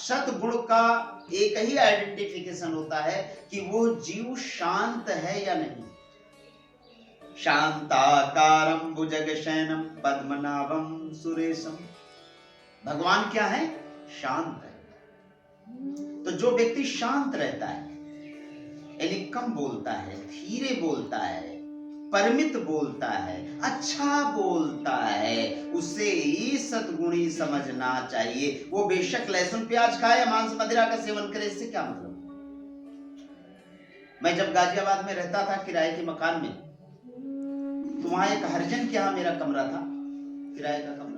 सतगुण का एक ही आइडेंटिफिकेशन होता है कि वो जीव शांत है या नहीं। शांताकारं भुजगशयनं पद्मनाभं सुरेशम। भगवान क्या है? शांत है। तो जो व्यक्ति शांत रहता है, यानी कम बोलता है, धीरे बोलता है, परिमित बोलता है, अच्छा बोलता है, उसे ही सद्गुणी समझना चाहिए। वो बेशक लहसुन प्याज खाए या मांस मदिरा का सेवन करे, इससे क्या मतलब। मैं जब गाजियाबाद में रहता था किराए के मकान में, तो वहां एक हरिजन के यहाँ मेरा कमरा था, किराए का कमरा।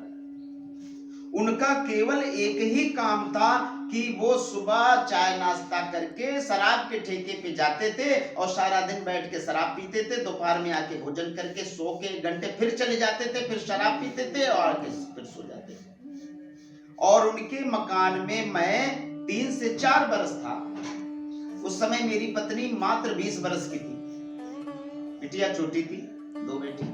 उनका केवल एक ही काम था कि वो सुबह चाय नाश्ता करके शराब के ठेके पे जाते थे और सारा दिन बैठ के शराब पीते थे। दोपहर में आके भोजन करके सो के 1 घंटे फिर चले जाते थे, फिर शराब पीते थे और आके फिर सो जाते थे। और उनके मकान में मैं 3 से 4 बरस था। उस समय मेरी पत्नी मात्र 20 बरस की थी, बिटिया छोटी थी, 2 बेटी।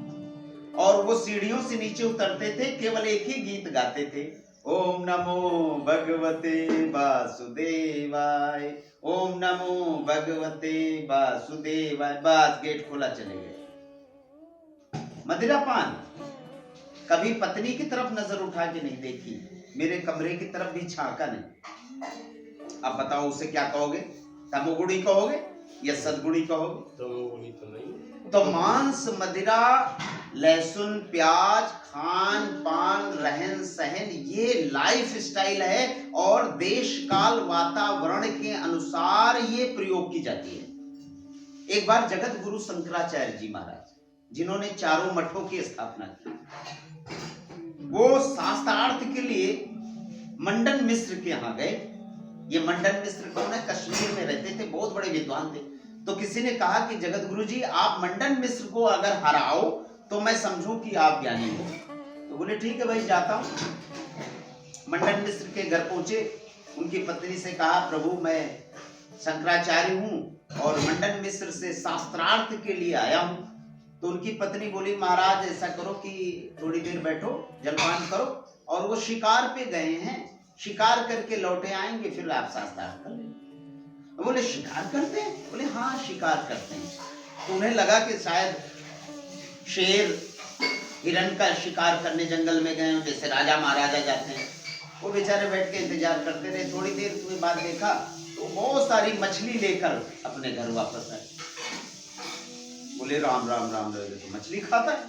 और वो सीढ़ियों से नीचे उतरते थे, केवल एक ही गीत गाते थे, ओम नमो भगवते वासुदेवाय, ओम नमो भगवते वासुदेवाय। बस गेट खोला, चले गए। मदिरा पान। कभी पत्नी की तरफ नजर उठा के नहीं देखी, मेरे कमरे की तरफ भी झांका नहीं। अब बताओ उसे क्या कहोगे? तमोगुणी कहोगे या सद्गुणी कहोगे? तमोगुणी तो नहीं। तो मांस मदिरा, लहसुन प्याज, खान पान, रहन सहन, ये लाइफ स्टाइल है और देश काल वातावरण के अनुसार ये प्रयोग की जाती है। एक बार जगत गुरु शंकराचार्य जी महाराज, जिन्होंने चारों मठों की स्थापना की, वो शास्त्रार्थ के लिए मंडन मिश्र के यहाँ गए। ये मंडन मिश्र कौन है? कश्मीर में रहते थे, बहुत बड़े विद्वान थे। तो किसी ने कहा कि जगत गुरु जी, आप मंडन मिश्र को अगर हराओ तो मैं समझूं कि आप ज्ञानी हो। तो बोले ठीक है भाई, जाता हूं। मंडन मिश्र के घर पहुंचे, उनकी पत्नी से कहा, प्रभु मैं शंकराचार्य हूं और मंडन मिश्र से शास्त्रार्थ के लिए आया हूं। तो उनकी पत्नी बोली, महाराज ऐसा करो कि थोड़ी देर बैठो, जलपान करो, और वो शिकार पे गए हैं, शिकार करके लौटे आएंगे, फिर आप शास्त्रार्थ कर लेंगे। बोले शिकार करते हैं? बोले हाँ शिकार करते हैं। तो उन्हें लगा कि शायद शेर हिरण का शिकार करने जंगल में गए हो, जैसे राजा महाराजा जाते हैं। वो बेचारे बैठ के इंतजार करते रहे। थोड़ी देर के बाद देखा तो बहुत सारी मछली लेकर अपने घर वापस आए। बोले राम राम राम, तो मछली खाता है।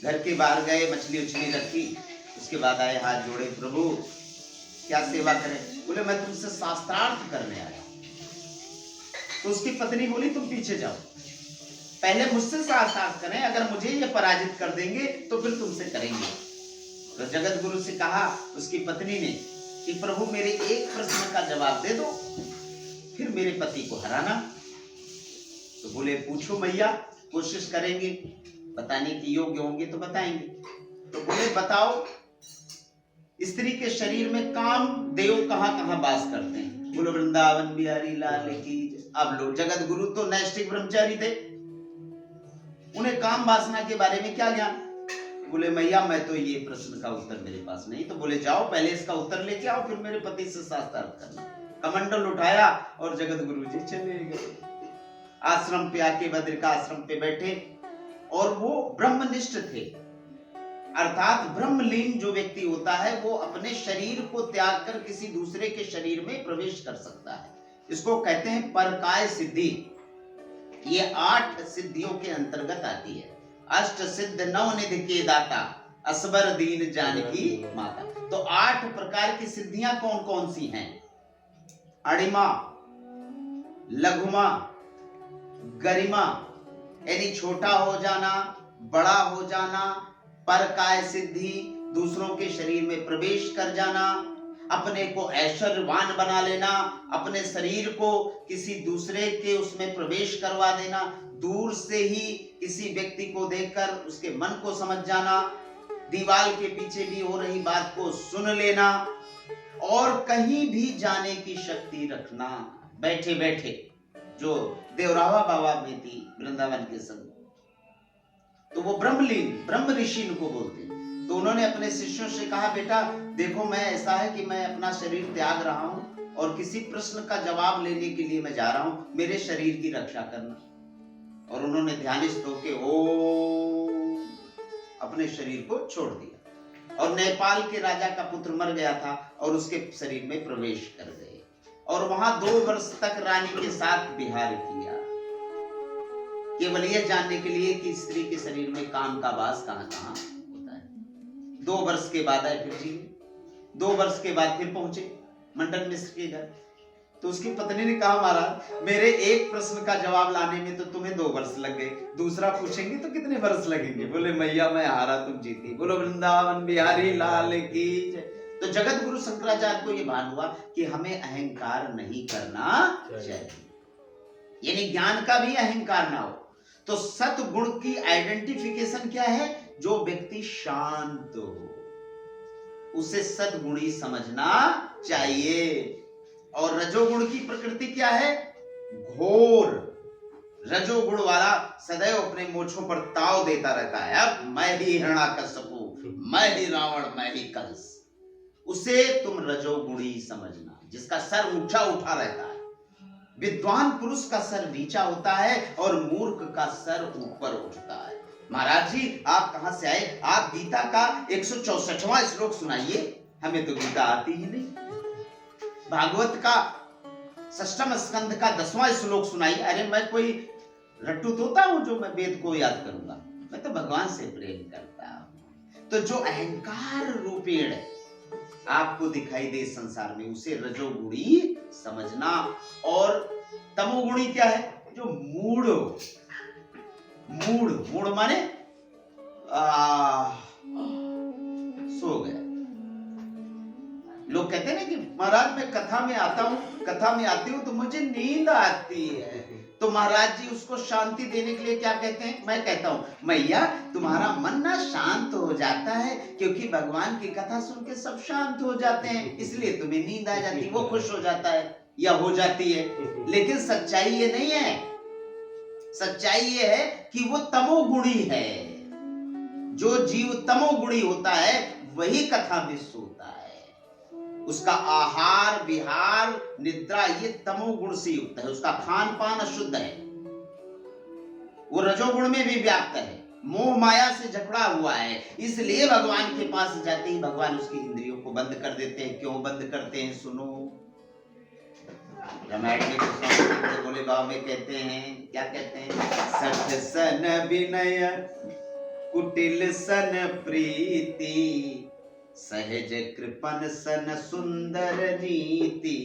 घर के बाहर गए, मछली उछली रखी, उसके बाद आए, हाथ जोड़े, प्रभु क्या सेवा करें? बोले मैं तुमसे शास्त्रार्थ करने आया। तो उसकी पत्नी बोली, तुम पीछे जाओ, पहले मुझसे शास्त्रार्थ करें, अगर मुझे ये पराजित कर देंगे तो फिर तुमसे करेंगे। तो जगत गुरु से कहा उसकी पत्नी ने कि प्रभु मेरे एक प्रश्न का जवाब दे दो, फिर मेरे पति को हराना। तो बोले पूछो मैया, कोशिश करेंगे, बताने के योग्य होंगे तो बताएंगे। तो बोले बताओ, स्त्री के शरीर में काम देव कहाँ कहाँ वास करते हैं? बोलो वृंदावन बिहारी लाल की। अब लो, जगत गुरु तो नैष्ठिक ब्रह्मचारी थे, उन्हें काम वासना के बारे में क्या ज्ञान? बोले मैया मैं तो ये प्रश्न का उत्तर मेरे पास नहीं। तो बोले जाओ पहले इसका उत्तर लेके आओ, फिर मेरे पति से शास्त्रार्थ करना। कमंडल उठाया और जगत गुरु जी चले गए। आश्रम पे आके बद्रिका आश्रम पे बैठे और वो ब्रह्मनिष्ठ थे, अर्थात ब्रह्मलीन जो व्यक्ति होता है वो अपने शरीर को त्याग कर किसी दूसरे के शरीर में प्रवेश कर सकता है। इसको कहते हैं परकाय सिद्धि। ये 8 सिद्धियों के अंतर्गत आती है। अष्ट सिद्ध नवनिधि के दाता, असबर दीन जानकी माता। तो 8 प्रकार की सिद्धियां कौन कौन सी हैं? अणिमा, लघुमा, गरिमा यानी छोटा हो जाना, बड़ा हो जाना, परकाय सिद्धि दूसरों के शरीर में प्रवेश कर जाना, अपने को ऐश्वर्यवान बना लेना, अपने शरीर को किसी दूसरे के उसमें प्रवेश करवा देना, दूर से ही किसी व्यक्ति को देखकर उसके मन को समझ जाना, दीवार के पीछे भी हो रही बात को सुन लेना, और कहीं भी जाने की शक्ति रखना बैठे बैठे, जो देवरावा बाबा में थी वृंदावन के संग। तो वो ब्रह्मलीन, ब्रह्म ऋषि को बोलते हैं। तो उन्होंने अपने शिष्यों से कहा बेटा देखो मैं ऐसा है कि मैं अपना शरीर त्याग रहा हूं और किसी प्रश्न का जवाब लेने के लिए मैं जा रहा हूं, मेरे शरीर की रक्षा करना। और उन्होंने ध्यानिष्ठ होके ओम अपने शरीर को छोड़ दिया और नेपाल के राजा का पुत्र मर गया था और उसके शरीर में प्रवेश कर गए और वहां 2 वर्ष तक रानी के साथ विहार किया, केवल यह जानने के लिए कि स्त्री के शरीर में काम का वास कहां कहां होता है। 2 वर्ष के बाद आए फिर जी, 2 वर्ष के बाद फिर पहुंचे मंडन मिश्र के घर। तो उसकी पत्नी ने कहा महाराज मेरे एक प्रश्न का जवाब लाने में तो तुम्हें 2 वर्ष लग गए, दूसरा पूछेंगे तो कितने वर्ष लगेंगे? बोले मैया मैं हारा तुम जीती। बोलो वृंदावन बिहारी लाल की जय। तो जगत गुरु शंकराचार्य को यह भान हुआ कि हमें अहंकार नहीं करना चाहिए, यानी ज्ञान का भी अहंकार ना हो। तो सतगुण की आइडेंटिफिकेशन क्या है? जो व्यक्ति शांत हो उसे सद्गुणी समझना चाहिए। और रजोगुण की प्रकृति क्या है? घोर। रजोगुण वाला सदैव अपने मोछों पर ताव देता रहता है, अब मैं ही हिरण्याकश्यपु, मैं ही रावण, मैं ही कंस। उसे तुम रजोगुणी समझना, जिसका सर ऊंचा उठा रहता है। विद्वान पुरुष का सर नीचा होता है और मूर्ख का सर ऊपर उठता है। महाराज जी आप कहां से आए? आप गीता का 164वां श्लोक सुनाइए। हमें तो गीता आती ही नहीं। भागवत का 6वें स्कंद का 10वां श्लोक सुनाइए। अरे मैं कोई रट्टू तोता हूं जो मैं वेद को याद करूंगा? मैं तो भगवान से प्रेम करता हूं। तो जो अहंकार रूपेण आपको दिखाई दे संसार में, उसे रजोगुणी समझना। और तमोगुणी क्या है? जो मूढ़ मूढ़ मूढ़ माने सो गया। लोग कहते हैं ना कि महाराज मैं कथा में आता हूं, कथा में आती हूं तो मुझे नींद आती है। तो महाराज जी उसको शांति देने के लिए क्या कहते हैं? मैं कहता हूं मैया तुम्हारा मन ना शांत हो जाता है, क्योंकि भगवान की कथा सुन के सब शांत हो जाते हैं, इसलिए तुम्हें नींद आ जाती है, वो खुश हो जाता है या हो जाती है। लेकिन सच्चाई ये नहीं है। सच्चाई ये है कि वो तमोगुणी है। जो जीव तमोगुणी होता है वही कथा में सोता है। उसका आहार विहार निद्रा ये तमोगुण से युक्त है। उसका खान पान अशुद्ध है। वो रजोगुण में भी व्याप्त है, मोह माया से जकड़ा हुआ है। इसलिए भगवान के पास जाते ही भगवान उसकी इंद्रियों को बंद कर देते हैं। क्यों बंद करते हैं? सुनो, रामायण में कृष्ण बोले भाव में कहते हैं, क्या कहते हैं? सठ सन विनय कुटिल सन प्रीति, सहज कृपन सन सुंदर नीति,